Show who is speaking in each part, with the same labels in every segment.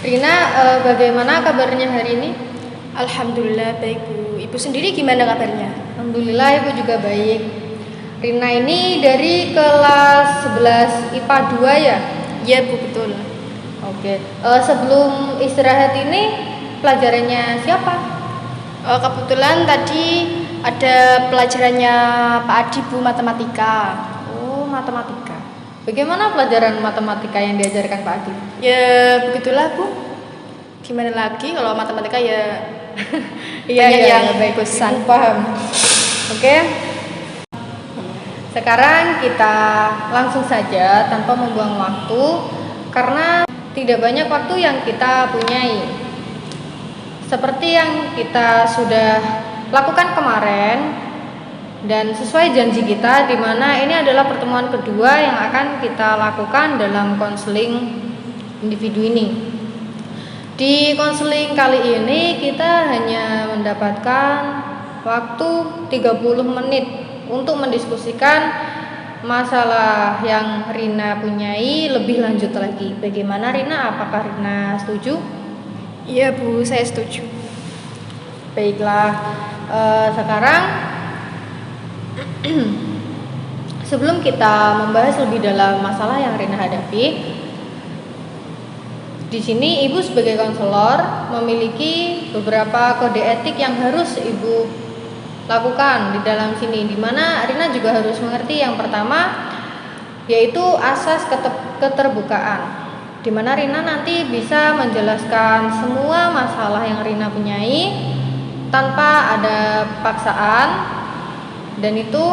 Speaker 1: Rina, bagaimana kabarnya hari ini?
Speaker 2: Alhamdulillah baik Bu. Ibu sendiri gimana kabarnya?
Speaker 1: Alhamdulillah ibu juga baik. Rina ini dari kelas 11 IPA 2 ya?
Speaker 2: Iya Bu, betul.
Speaker 1: Oke. Sebelum istirahat ini pelajarannya siapa?
Speaker 2: Kebetulan tadi ada pelajarannya Pak Adi Bu, matematika.
Speaker 1: Oh, matematika. Bagaimana pelajaran matematika yang diajarkan Pak Adi?
Speaker 2: Ya begitulah Bu. Gimana lagi kalau matematika ya
Speaker 1: Iya,
Speaker 2: banyak yang
Speaker 1: baik.
Speaker 2: bosan.
Speaker 1: Ibu paham. Oke. Sekarang kita langsung saja tanpa membuang waktu karena tidak banyak waktu yang kita punyai. Seperti yang kita sudah lakukan kemarin dan sesuai janji kita, di mana ini adalah pertemuan kedua yang akan kita lakukan dalam konseling individu ini. Di konseling kali ini kita hanya mendapatkan waktu 30 menit untuk mendiskusikan masalah yang Rina punyai lebih lanjut lagi. Bagaimana Rina? Apakah Rina setuju?
Speaker 2: Iya Bu, saya setuju.
Speaker 1: Baiklah, sekarang sebelum kita membahas lebih dalam masalah yang Rina hadapi, di sini Ibu sebagai konselor memiliki beberapa kode etik yang harus Ibu lakukan di dalam sini, di mana Rina juga harus mengerti yang pertama yaitu asas keterbukaan, di mana Rina nanti bisa menjelaskan semua masalah yang Rina punyai tanpa ada paksaan, dan itu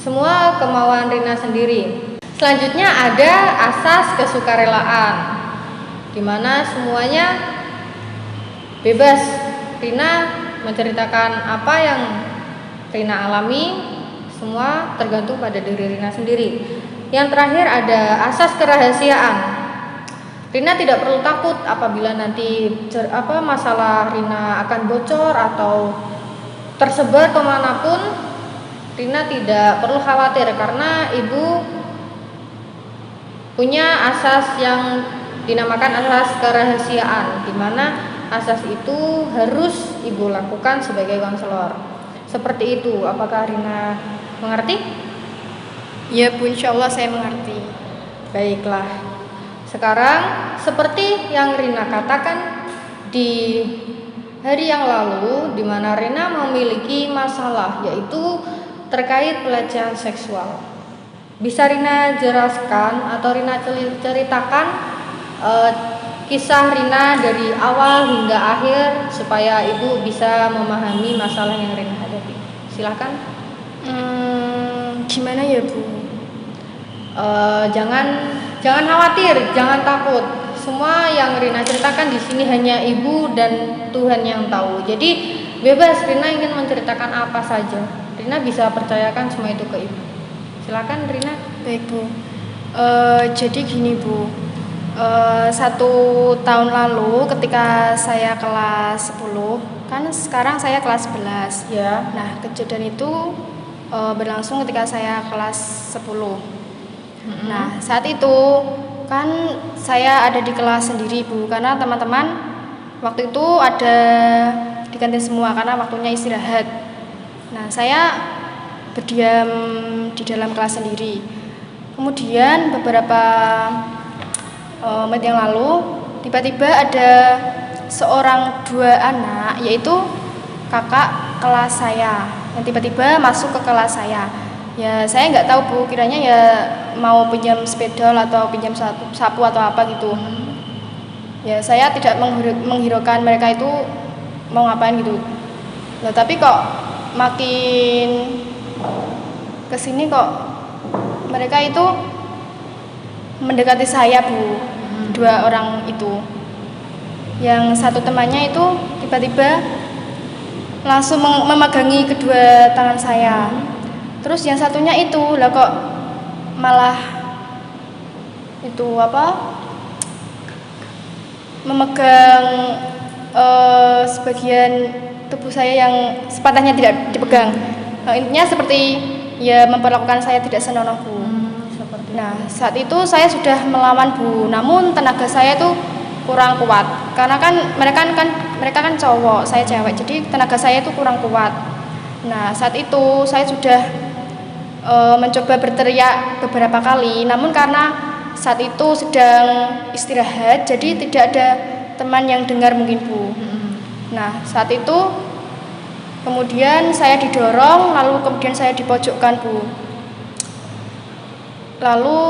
Speaker 1: semua kemauan Rina sendiri. Selanjutnya ada asas kesukarelaan, di mana semuanya bebas. Rina menceritakan apa yang Rina alami, semua tergantung pada diri Rina sendiri. Yang terakhir ada asas kerahasiaan. Rina tidak perlu takut apabila nanti masalah Rina akan bocor atau tersebar kemanapun. Rina tidak perlu khawatir karena Ibu punya asas yang dinamakan asas kerahasiaan, di mana asas itu harus Ibu lakukan sebagai konselor. Seperti itu. Apakah Rina mengerti?
Speaker 2: Ya Bu, insya Allah saya mengerti.
Speaker 1: Baiklah. Sekarang seperti yang Rina katakan di hari yang lalu, di mana Rina memiliki masalah yaitu terkait pelecehan seksual. Bisa Rina jelaskan atau Rina ceritakan kisah Rina dari awal hingga akhir supaya Ibu bisa memahami masalah yang Rina hadapi. Silakan.
Speaker 2: Gimana ya Bu?
Speaker 1: Jangan khawatir, jangan takut. Semua yang Rina ceritakan di sini hanya Ibu dan Tuhan yang tahu. Jadi bebas, Rina ingin menceritakan apa saja. Rina bisa percayakan semua itu ke Ibu. Silakan Rina.
Speaker 2: Baik Bu. Jadi gini Bu. 1 tahun lalu ketika saya kelas 10, kan sekarang saya kelas 11
Speaker 1: Ya.
Speaker 2: Nah kejadian itu berlangsung ketika saya kelas 10. Nah saat itu kan saya ada di kelas sendiri Bu, karena teman-teman waktu itu ada di kantin semua karena waktunya istirahat. Nah saya berdiam di dalam kelas sendiri. Kemudian beberapa menit yang lalu tiba-tiba ada dua anak, yaitu kakak kelas saya, yang tiba-tiba masuk ke kelas saya. Ya saya nggak tahu Bu, kiranya ya mau pinjam spidol atau pinjam sapu atau apa gitu. Ya saya tidak menghiraukan mereka itu mau ngapain gitu. Nah, tapi kok makin kesini kok mereka itu mendekati saya Bu. Dua orang itu, yang satu temannya itu tiba-tiba langsung memegangi kedua tangan saya. Terus yang satunya itu lah kok malah itu memegang sebagian tubuh saya yang sepatahnya tidak dipegang. Intinya seperti ya memperlakukan saya tidak senonoh Bu.
Speaker 1: Seperti
Speaker 2: Nah, saat itu saya sudah melawan Bu, namun tenaga saya itu kurang kuat. Karena kan mereka kan cowok, saya cewek. Jadi tenaga saya itu kurang kuat. Nah, saat itu saya sudah mencoba berteriak beberapa kali, namun karena saat itu sedang istirahat, jadi tidak ada teman yang dengar mungkin Bu. Nah, saat itu kemudian saya didorong, lalu kemudian saya dipojokkan Bu. Lalu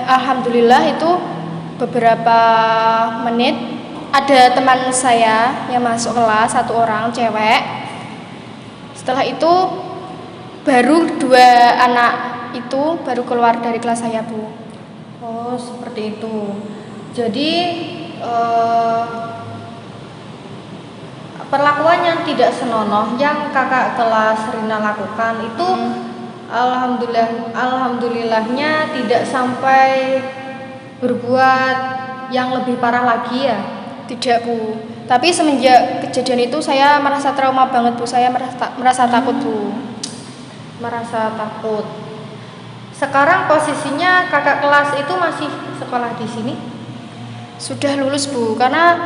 Speaker 2: alhamdulillah itu beberapa menit ada teman saya yang masuk kelas, satu orang cewek. Setelah itu baru dua anak itu baru keluar dari kelas saya Bu.
Speaker 1: Oh, seperti itu. Jadi perlakuan yang tidak senonoh yang kakak kelas Rina lakukan itu alhamdulillahnya tidak sampai berbuat yang lebih parah lagi ya.
Speaker 2: Tidak Bu, tapi semenjak kejadian itu saya merasa trauma banget Bu. Saya merasa takut Bu.
Speaker 1: Merasa takut. Sekarang posisinya kakak kelas itu masih sekolah di sini?
Speaker 2: Sudah lulus Bu, karena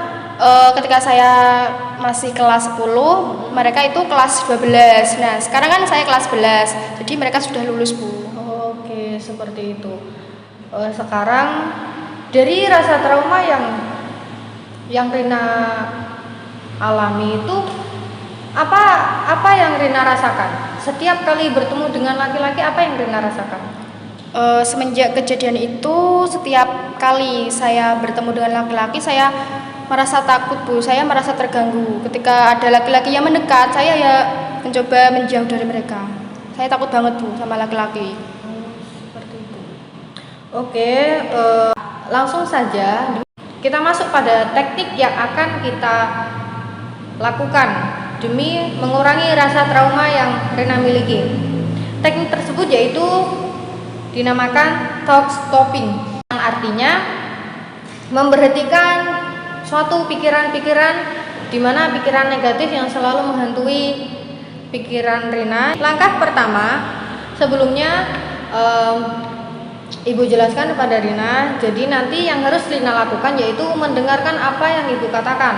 Speaker 2: ketika saya masih kelas 10, mereka itu kelas 12. Nah, sekarang kan saya kelas 11. Jadi mereka sudah lulus Bu.
Speaker 1: Oke, seperti itu. Sekarang dari rasa trauma yang Rina alami itu apa yang Rina rasakan? Setiap kali bertemu dengan laki-laki, apa yang Rina rasakan?
Speaker 2: Semenjak kejadian itu, setiap kali saya bertemu dengan laki-laki, saya merasa takut Bu, saya merasa terganggu. Ketika ada laki-laki yang mendekat, saya ya mencoba menjauh dari mereka. Saya takut banget Bu sama laki-laki.
Speaker 1: Seperti itu. Oke, langsung saja kita masuk pada teknik yang akan kita lakukan demi mengurangi rasa trauma yang Rina miliki. Teknik tersebut yaitu dinamakan talk stopping, yang artinya memberhentikan suatu pikiran-pikiran di mana pikiran negatif yang selalu menghantui pikiran Rina. Langkah pertama, sebelumnya Ibu jelaskan kepada Rina. Jadi nanti yang harus Rina lakukan yaitu mendengarkan apa yang Ibu katakan,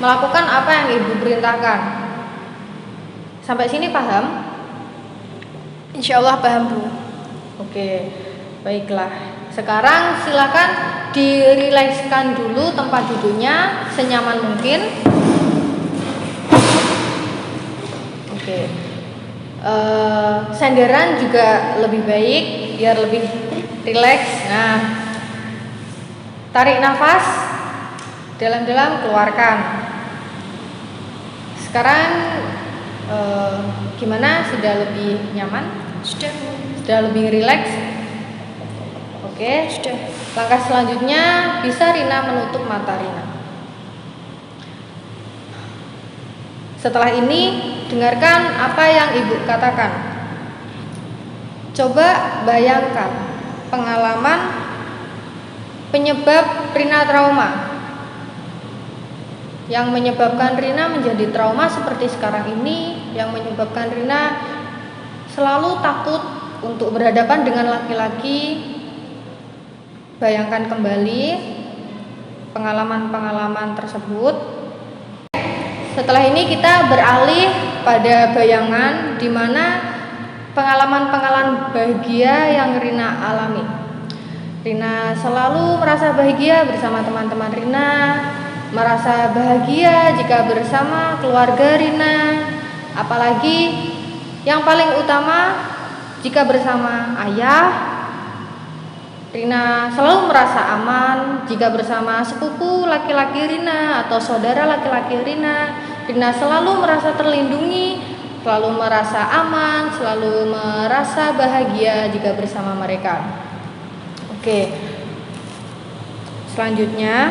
Speaker 1: melakukan apa yang Ibu perintahkan. Sampai sini paham?
Speaker 2: Insya Allah paham Bu.
Speaker 1: Oke, baiklah. Sekarang silakan dirilekskan dulu tempat duduknya senyaman mungkin. Oke. Sandaran juga lebih baik biar lebih rileks. Nah, tarik nafas dalam-dalam, keluarkan. Sekarang gimana? Sudah lebih nyaman? Sudah lebih rileks? Oke, sudah. Langkah selanjutnya bisa Rina menutup mata Rina. Setelah ini dengarkan apa yang Ibu katakan. Coba bayangkan pengalaman penyebab Rina trauma, yang menyebabkan Rina menjadi trauma seperti sekarang ini, yang menyebabkan Rina selalu takut untuk berhadapan dengan laki-laki. Bayangkan kembali pengalaman-pengalaman tersebut. Setelah ini kita beralih pada bayangan di mana pengalaman-pengalaman bahagia yang Rina alami. Rina selalu merasa bahagia bersama teman-teman Rina, merasa bahagia jika bersama keluarga Rina, apalagi yang paling utama jika bersama ayah. Rina selalu merasa aman jika bersama sepupu laki-laki Rina atau saudara laki-laki Rina. Rina selalu merasa terlindungi, selalu merasa aman, selalu merasa bahagia jika bersama mereka. Oke. Selanjutnya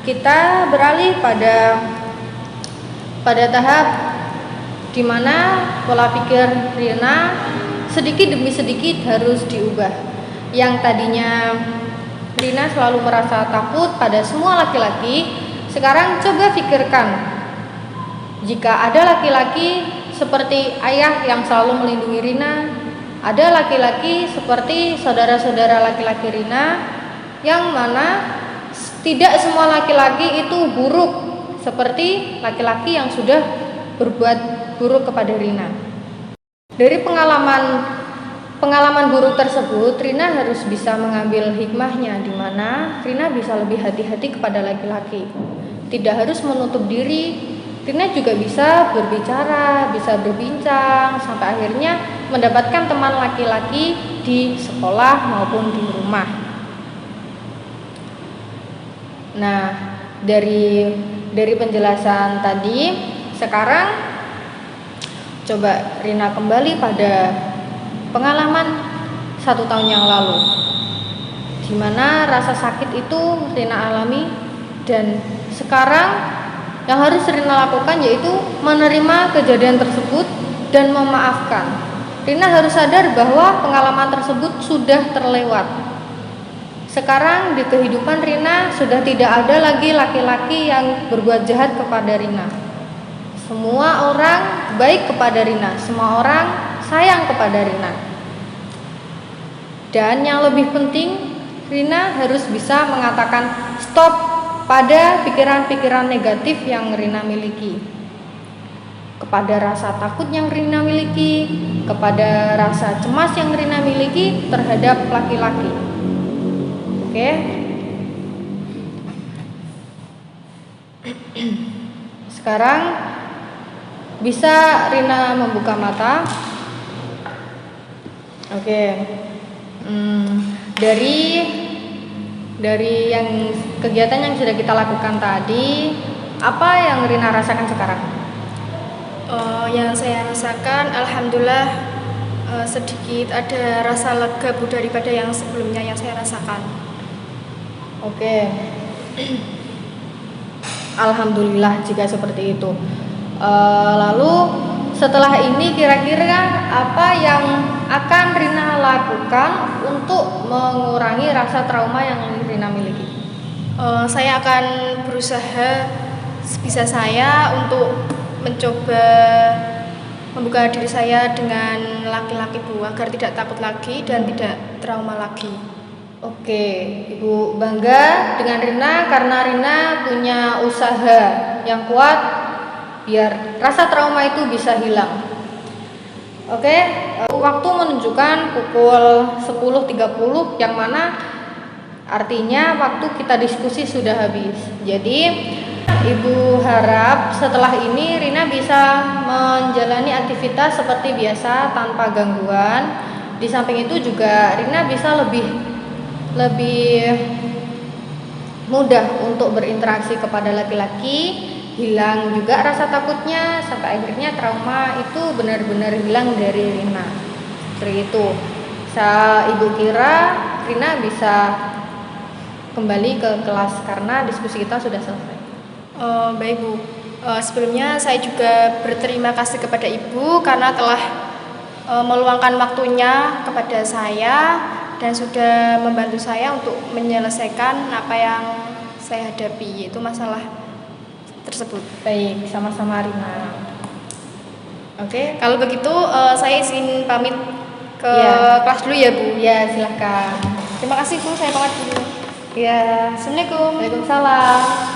Speaker 1: kita beralih pada tahap di mana pola pikir Rina sedikit demi sedikit harus diubah. Yang tadinya Rina selalu merasa takut pada semua laki-laki, sekarang coba pikirkan jika ada laki-laki seperti ayah yang selalu melindungi Rina, ada laki-laki seperti saudara-saudara laki-laki Rina, yang mana tidak semua laki-laki itu buruk seperti laki-laki yang sudah berbuat buruk kepada Rina. Dari pengalaman buruk tersebut, Rina harus bisa mengambil hikmahnya, di mana Rina bisa lebih hati-hati kepada laki-laki. Tidak harus menutup diri, Rina juga bisa berbicara, bisa berbincang, sampai akhirnya mendapatkan teman laki-laki di sekolah maupun di rumah. Nah, dari penjelasan tadi, sekarang coba Rina kembali pada pengalaman 1 tahun yang lalu, di mana rasa sakit itu Rina alami, dan sekarang yang harus Rina lakukan yaitu menerima kejadian tersebut dan memaafkan. Rina harus sadar bahwa pengalaman tersebut sudah terlewat. Sekarang di kehidupan Rina sudah tidak ada lagi laki-laki yang berbuat jahat kepada Rina. Semua orang baik kepada Rina, semua orang sayang kepada Rina. Dan yang lebih penting, Rina harus bisa mengatakan stop pada pikiran-pikiran negatif yang Rina miliki, kepada rasa takut yang Rina miliki, kepada rasa cemas yang Rina miliki terhadap laki-laki. Oke. Sekarang bisa Rina membuka mata. Oke. Dari yang kegiatan yang sudah kita lakukan tadi, apa yang Rina rasakan sekarang?
Speaker 2: Yang saya rasakan, alhamdulillah sedikit ada rasa lega Bu daripada yang sebelumnya yang saya rasakan.
Speaker 1: Oke. Alhamdulillah jika seperti itu. Lalu setelah ini kira-kira apa yang akan Rina lakukan untuk mengurangi rasa trauma yang Rina miliki?
Speaker 2: Saya akan berusaha sebisa saya untuk mencoba membuka diri saya dengan laki-laki Bu, agar tidak takut lagi dan tidak trauma lagi.
Speaker 1: Oke, Ibu bangga dengan Rina karena Rina punya usaha yang kuat biar rasa trauma itu bisa hilang. Oke, waktu menunjukkan pukul 10.30, yang mana artinya waktu kita diskusi sudah habis. Jadi Ibu harap setelah ini Rina bisa menjalani aktivitas seperti biasa tanpa gangguan. Di samping itu juga Rina bisa lebih mudah untuk berinteraksi kepada laki-laki, hilang juga rasa takutnya, sampai akhirnya trauma itu benar-benar hilang dari Rina. Seperti itu. Ibu kira Rina bisa kembali ke kelas karena diskusi kita sudah selesai.
Speaker 2: Baik Bu, sebelumnya saya juga berterima kasih kepada Ibu karena telah meluangkan waktunya kepada saya dan sudah membantu saya untuk menyelesaikan apa yang saya hadapi, yaitu masalah tersebut.
Speaker 1: Baik, sama-sama Rina.
Speaker 2: Oke, kalau begitu saya izin pamit ke kelas dulu ya Bu.
Speaker 1: Ya, silahkan.
Speaker 2: Terima kasih Bu, saya pamit dulu.
Speaker 1: Ya,
Speaker 2: Assalamualaikum.
Speaker 1: Waalaikumsalam.